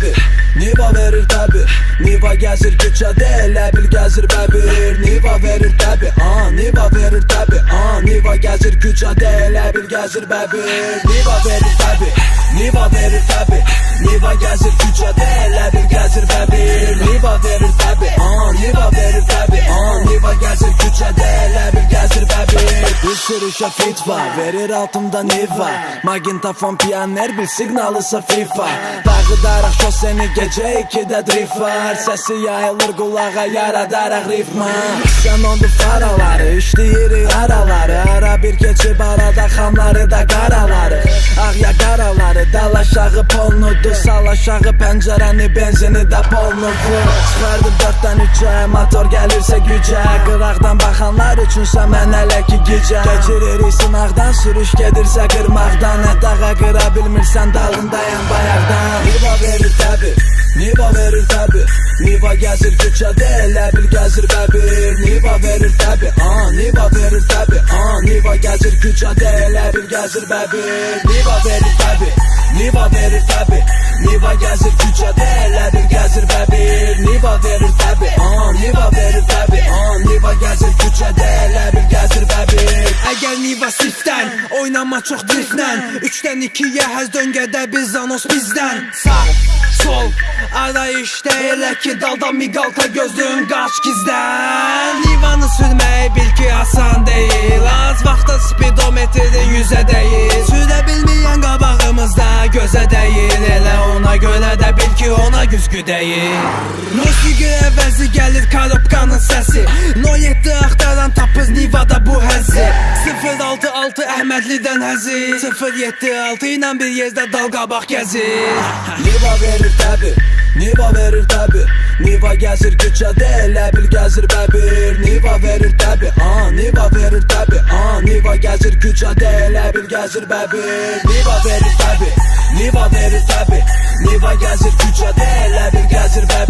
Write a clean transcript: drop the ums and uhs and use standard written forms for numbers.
təbi, Niva verir təbi, Niva gəzir küçədə, elə bil gəzir bəbir. Niva verir təbi, Niva verir təbi, Niva gəzir küçədə, elə bil gəzir bəbir. Niva verir təbi, Niva verir təbi, Niva gəzir küçədə, elə bil gəzir bəbir. Niva verir təbi, Niva verir təbi, Niva gəzir küçədə, elə bil gəzir bəbir. Bir sürüşə fit var, verir altımda Niva, Magintafon piyaner, bir signalısa FIFA. Dağıdaraq şoseni gecə 2-də drift var, səsi yayılır qulağa, yaradaraq ritma. Sən ondu faraları, işləyirik araları, ara bir keçib arada xamları da qaraları. Ağya qaraları, dal aşağı polnudur, sal aşağı pəncərəni, benzini də polnudur. Çıxardım 4-dən 3-ə, motor gəlirsə gücə, qıraqdan baxanlar üçünsə mən hələ ki gecə. Keçiririk sınaqdan, sürüş gedirsə qırmaqdan, dağa qıra bilmirsən, dalındayam bayaqdan. Niva verir təbi, Niva verir təbi, Niva gəzir küçədə, elə bil gəzir bəbir. Niva verir təbi, Niva verir təbi, Niva gəzir küçədə, elə bil gəzir bəbir. Niva verir təbi, Niva verir təbi, Niva gəzir küçədə, elə bil gəzir bəbir. Niva verir təbi, Niva verir təbi, Niva gəzir küçədə, elə bil gəzir bəbir. Əgər Niva sifdən, oynama çox driftdən, 3-dən 2-yə həz döngədə biz zanos bizdən. Sağ, sol, arayışda elə ki dalda miqalta gözlüyün qaç gizdən. Nivanı sürmək bil ki asan deyil, az vaxtda speedometrin 100-ə deyil. Sürə bilməyən qabağımızda gözə deyil, elə ona görə də bil ki ona güzgü deyil. Musiqi əvəzi gəlir karobkanın səsi, No 7 axtaran tapız Nivada bu həzi. 066 Əhmədlidən həzi, 076 ilə bir yerdə dal qabaq gəzir. Niva verir təbi, Niva verir təbi, Niva gəzir küçədə, elə bil gəzir bəbir. Niva verir təbi, Niva verir təbi, Niva gəzir küçədə, elə bil gəzir bəbir. Niva verir təbi, Niva verir təbi, Niva gəzir küçədə, elə bil gəzir bəbir.